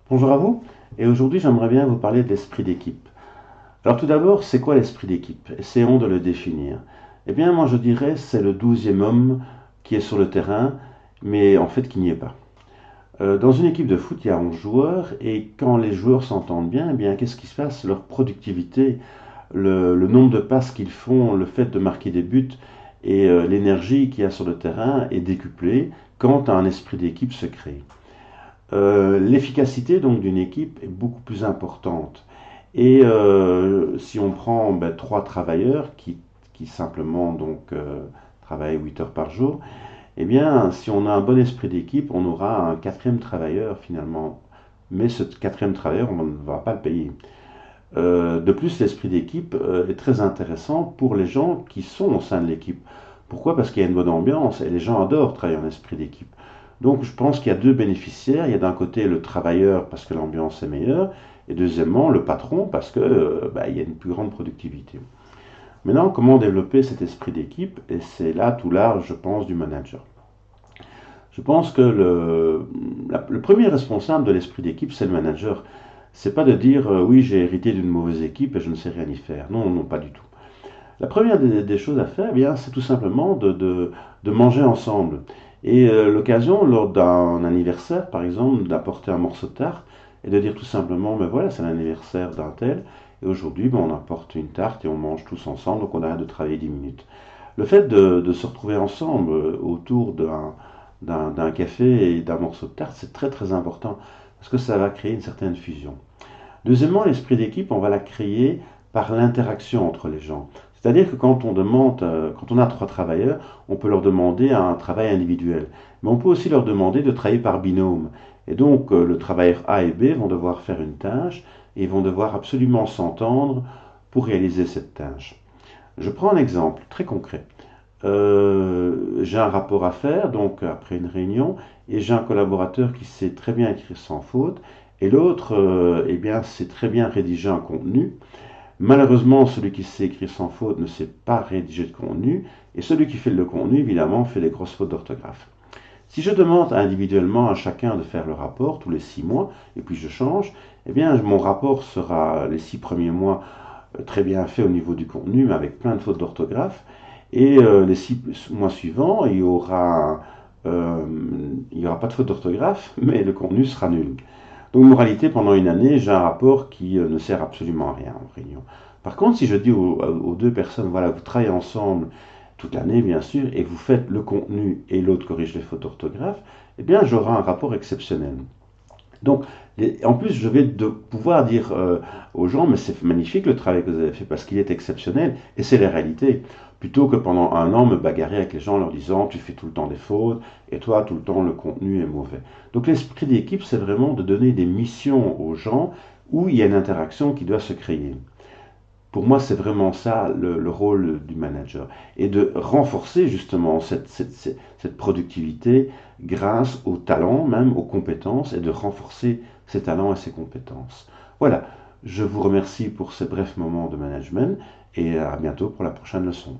Bonjour à vous, et aujourd'hui j'aimerais bien vous parler de l'esprit d'équipe. Alors tout d'abord, c'est quoi l'esprit d'équipe? Essayons de le définir. Eh bien moi je dirais c'est le douzième homme qui est sur le terrain, mais en fait qui n'y est pas. Dans une équipe de foot, il y a 11 joueurs, et quand les joueurs s'entendent bien, eh bien qu'est-ce qui se passe? Leur productivité, le nombre de passes qu'ils font, le fait de marquer des buts et l'énergie qu'il y a sur le terrain est décuplé quand un esprit d'équipe se crée. L'efficacité donc d'une équipe est beaucoup plus importante. Et si on prend trois travailleurs qui simplement travaillent 8 heures par jour, eh bien si on a un bon esprit d'équipe, on aura un quatrième travailleur finalement. Mais ce quatrième travailleur, on ne va pas le payer. De plus, l'esprit d'équipe est très intéressant pour les gens qui sont au sein de l'équipe. Pourquoi? Parce qu'il y a une bonne ambiance et les gens adorent travailler en esprit d'équipe. Donc je pense qu'il y a deux bénéficiaires. Il y a d'un côté le travailleur parce que l'ambiance est meilleure, et deuxièmement le patron parce que il y a une plus grande productivité. Maintenant, comment développer cet esprit d'équipe? Et c'est là tout l'art, je pense, du manager. Je pense que le premier responsable de l'esprit d'équipe, c'est le manager. C'est pas de dire oui, j'ai hérité d'une mauvaise équipe et je ne sais rien y faire. Non, non, pas du tout. La première des choses à faire, eh bien, c'est tout simplement de manger ensemble. Et l'occasion, lors d'un anniversaire, par exemple, d'apporter un morceau de tarte et de dire tout simplement, mais voilà, c'est l'anniversaire d'un tel, et aujourd'hui, on apporte une tarte et on mange tous ensemble, donc on arrête de travailler 10 minutes. Le fait de se retrouver ensemble autour d'un café et d'un morceau de tarte, c'est très très important, parce que ça va créer une certaine fusion. Deuxièmement, l'esprit d'équipe, on va la créer par l'interaction entre les gens. C'est-à-dire que quand on a trois travailleurs, on peut leur demander un travail individuel. Mais on peut aussi leur demander de travailler par binôme. Et donc, le travailleur A et B vont devoir faire une tâche et vont devoir absolument s'entendre pour réaliser cette tâche. Je prends un exemple très concret. J'ai un rapport à faire, donc après une réunion, et j'ai un collaborateur qui sait très bien écrire sans faute, et l'autre, eh bien, sait très bien rédiger un contenu. Malheureusement, celui qui sait écrire sans faute ne sait pas rédiger de contenu, et celui qui fait le contenu, évidemment, fait des grosses fautes d'orthographe. Si je demande individuellement à chacun de faire le rapport tous les 6 mois, et puis je change, eh bien, mon rapport sera les 6 premiers mois très bien fait au niveau du contenu, mais avec plein de fautes d'orthographe. Et les 6 mois suivants, euh, il y aura pas de faute d'orthographe, mais le contenu sera nul. Donc, moralité, pendant une année, j'ai un rapport qui ne sert absolument à rien en réunion. Par contre, si je dis aux deux personnes, voilà, vous travaillez ensemble toute l'année, bien sûr, et vous faites le contenu et l'autre corrige les fautes d'orthographe, eh bien, j'aurai un rapport exceptionnel. Donc, en plus, je vais pouvoir dire aux gens, mais c'est magnifique le travail que vous avez fait parce qu'il est exceptionnel et c'est la réalité. Plutôt que pendant un an me bagarrer avec les gens en leur disant tu fais tout le temps des fautes et toi tout le temps le contenu est mauvais. Donc l'esprit d'équipe, c'est vraiment de donner des missions aux gens où il y a une interaction qui doit se créer. Pour moi, c'est vraiment ça le rôle du manager. Et de renforcer justement cette productivité grâce aux talents, même aux compétences, et de renforcer ses talents et ses compétences. Voilà, je vous remercie pour ces brefs moments de management et à bientôt pour la prochaine leçon.